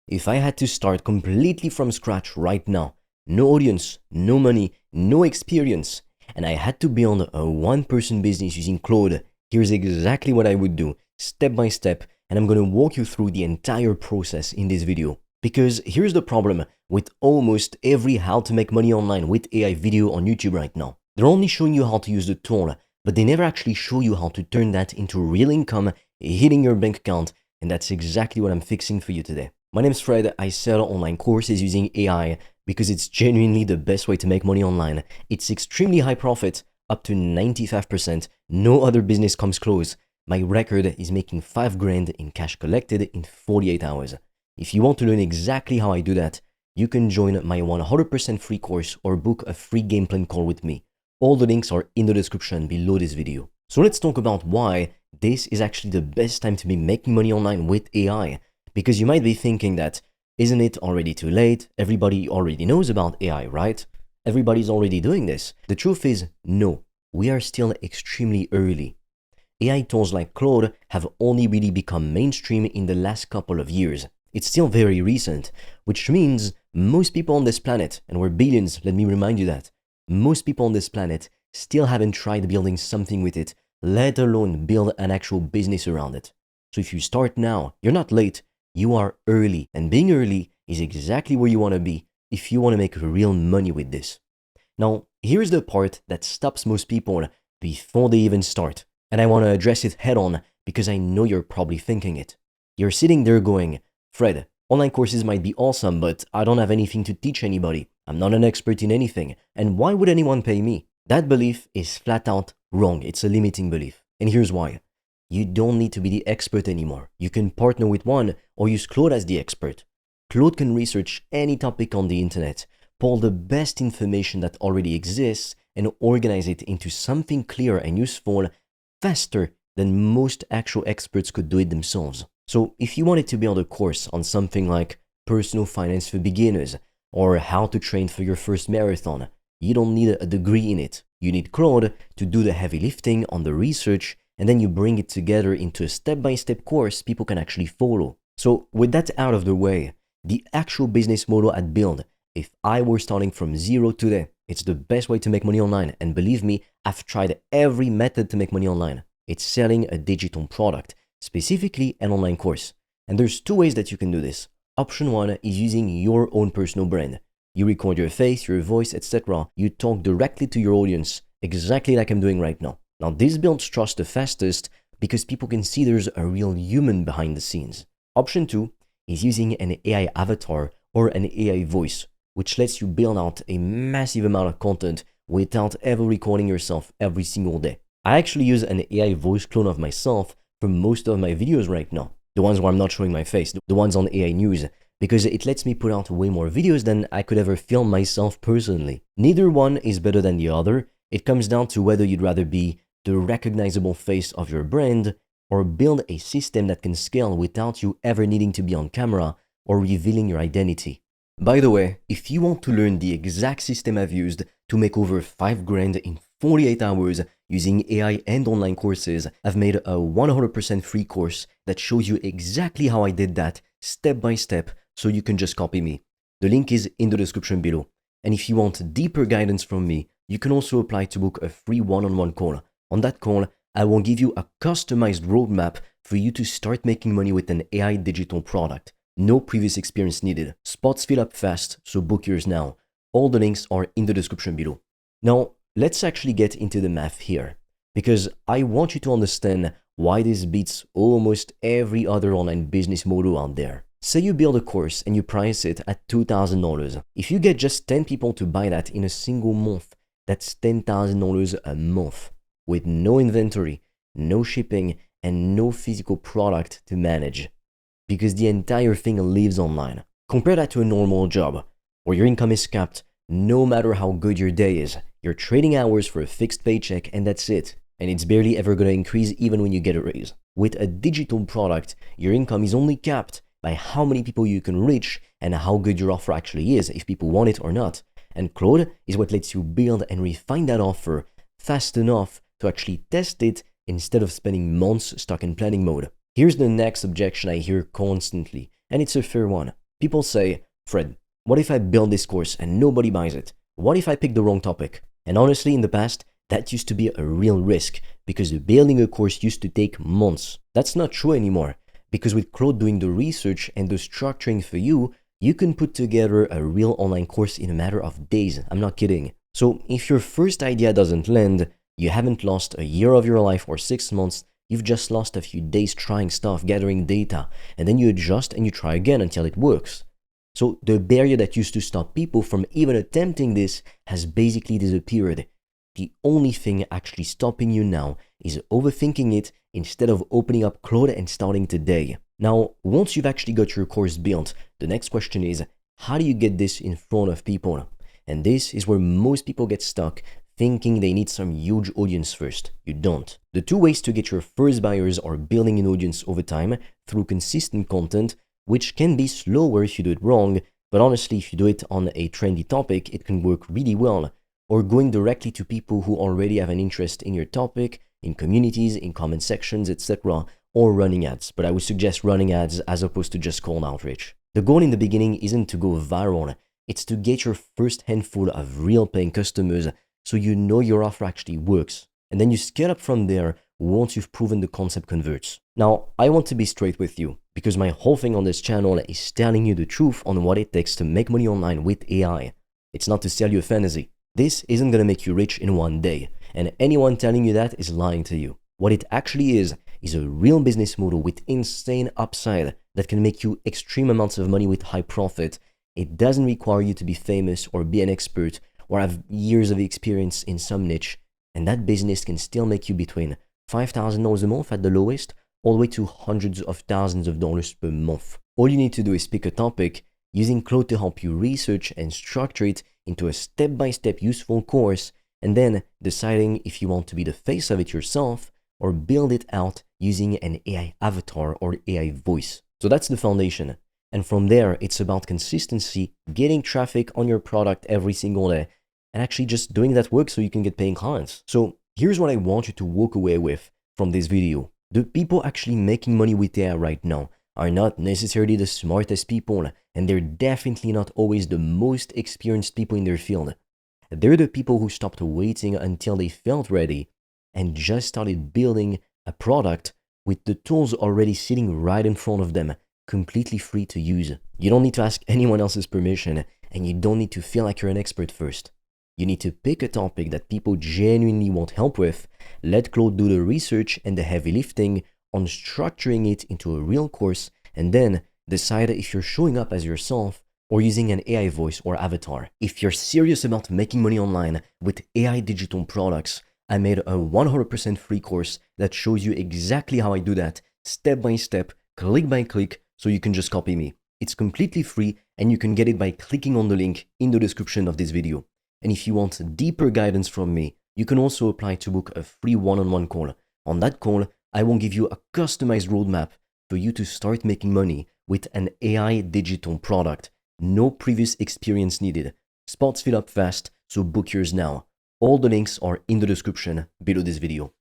if I had to start completely from scratch right now, no audience, no money, no experience, and I had to build a one-person business using Claude, here's exactly what I would do, step by step, and I'm gonna walk you through the entire process in this video. Because here's the problem with almost every how to make money online with AI video on YouTube right now. They're only showing you how to use the tool, but they never actually show you how to turn that into real income, hitting your bank account, and that's exactly what I'm fixing for you today. My name's Fred, I sell online courses using AI because it's genuinely the best way to make money online. It's extremely high profit, up to 95%, no other business comes close. My record is making 5 grand in cash collected in 48 hours. If you want to learn exactly how I do that, you can join my 100% free course or book a free game plan call with me. All the links are in the description below this video. So let's talk about why this is actually the best time to be making money online with AI. Because you might be thinking that, isn't it already too late? Everybody already knows about AI, right? Everybody's already doing this. The truth is, no, we are still extremely early. AI tools like Claude have only really become mainstream in the last couple of years. It's still very recent, which means most people on this planet, and we're billions, let me remind you that, most people on this planet still haven't tried building something with it, let alone build an actual business around it. So if you start now, you're not late, you are early. And being early is exactly where you want to be if you want to make real money with this. Now, here's the part that stops most people before they even start. And I want to address it head on because I know you're probably thinking it. You're sitting there going, Fred, online courses might be awesome, but I don't have anything to teach anybody. I'm not an expert in anything. And why would anyone pay me? That belief is flat out wrong. It's a limiting belief. And here's why. You don't need to be the expert anymore. You can partner with one or use Claude as the expert. Claude can research any topic on the internet, pull the best information that already exists, and organize it into something clear and useful faster than most actual experts could do it themselves. So if you wanted to build a course on something like personal finance for beginners or how to train for your first marathon, you don't need a degree in it. You need Claude to do the heavy lifting on the research, and then you bring it together into a step-by-step course people can actually follow. So with that out of the way, the actual business model at Build, if I were starting from zero today, it's the best way to make money online. And believe me, I've tried every method to make money online. It's selling a digital product, specifically an online course. And there's 2 ways that you can do this. Option 1 is using your own personal brand. You record your face, your voice, etc. You talk directly to your audience, exactly like I'm doing right now. Now, this builds trust the fastest because people can see there's a real human behind the scenes. Option 2 is using an AI avatar or an AI voice, which lets you build out a massive amount of content without ever recording yourself every single day. I actually use an AI voice clone of myself for most of my videos right now. The ones where I'm not showing my face, the ones on AI News, because it lets me put out way more videos than I could ever film myself personally. Neither one is better than the other. It comes down to whether you'd rather be the recognizable face of your brand or build a system that can scale without you ever needing to be on camera or revealing your identity. By the way, if you want to learn the exact system I've used to make over 5 grand in 48 hours using AI and online courses, I've made a 100% free course that shows you exactly how I did that step by step so you can just copy me. The link is in the description below. And if you want deeper guidance from me, you can also apply to book a free one-on-one call. On that call, I will give you a customized roadmap for you to start making money with an AI digital product. No previous experience needed. Spots fill up fast, so book yours now. All the links are in the description below. Now, let's actually get into the math here, because I want you to understand why this beats almost every other online business model out there. Say you build a course and you price it at $2,000. If you get just 10 people to buy that in a single month, that's $10,000 a month with no inventory, no shipping, and no physical product to manage, because the entire thing lives online. Compare that to a normal job, where your income is capped no matter how good your day is. You're trading hours for a fixed paycheck and that's it. And it's barely ever going to increase even when you get a raise. With a digital product, your income is only capped by how many people you can reach and how good your offer actually is, if people want it or not. And Claude is what lets you build and refine that offer fast enough to actually test it instead of spending months stuck in planning mode. Here's the next objection I hear constantly, and it's a fair one. People say, Fred, what if I build this course and nobody buys it? What if I pick the wrong topic? And honestly, in the past, that used to be a real risk because building a course used to take months. That's not true anymore because with Claude doing the research and the structuring for you, you can put together a real online course in a matter of days. I'm not kidding. So if your first idea doesn't land, you haven't lost a year of your life or 6 months, you've just lost a few days trying stuff, gathering data, and then you adjust and you try again until it works. So the barrier that used to stop people from even attempting this has basically disappeared. The only thing actually stopping you now is overthinking it instead of opening up Claude and starting today. Now, once you've actually got your course built, the next question is, how do you get this in front of people? And this is where most people get stuck, thinking they need some huge audience first. You don't. The two ways to get your first buyers are building an audience over time through consistent content, which can be slower if you do it wrong, but honestly, if you do it on a trendy topic, it can work really well. Or going directly to people who already have an interest in your topic, in communities, in comment sections, etc., or running ads. But I would suggest running ads as opposed to just cold outreach. The goal in the beginning isn't to go viral, it's to get your first handful of real paying customers so you know your offer actually works. And then you scale up from there once you've proven the concept converts. Now, I want to be straight with you because my whole thing on this channel is telling you the truth on what it takes to make money online with AI. It's not to sell you a fantasy. This isn't going to make you rich in one day, and anyone telling you that is lying to you. What it actually is a real business model with insane upside that can make you extreme amounts of money with high profit. It doesn't require you to be famous or be an expert or have years of experience in some niche, and that business can still make you between $5,000 a month at the lowest, all the way to hundreds of thousands of dollars per month. All you need to do is pick a topic, using Claude to help you research and structure it into a step-by-step useful course, and then deciding if you want to be the face of it yourself or build it out using an AI avatar or AI voice. So that's the foundation. And from there, it's about consistency, getting traffic on your product every single day, and actually just doing that work so you can get paying clients. So here's what I want you to walk away with from this video. The people actually making money with AI right now are not necessarily the smartest people, and they're definitely not always the most experienced people in their field. They're the people who stopped waiting until they felt ready and just started building a product with the tools already sitting right in front of them, completely free to use. You don't need to ask anyone else's permission, and you don't need to feel like you're an expert first. You need to pick a topic that people genuinely want help with, let Claude do the research and the heavy lifting on structuring it into a real course, and then decide if you're showing up as yourself or using an AI voice or avatar. If you're serious about making money online with AI digital products, I made a 100% free course that shows you exactly how I do that, step by step, click by click, so you can just copy me. It's completely free, and you can get it by clicking on the link in the description of this video. And if you want deeper guidance from me, you can also apply to book a free one-on-one call. On that call, I will give you a customized roadmap for you to start making money with an AI digital product. No previous experience needed. Spots fill up fast, so book yours now. All the links are in the description below this video.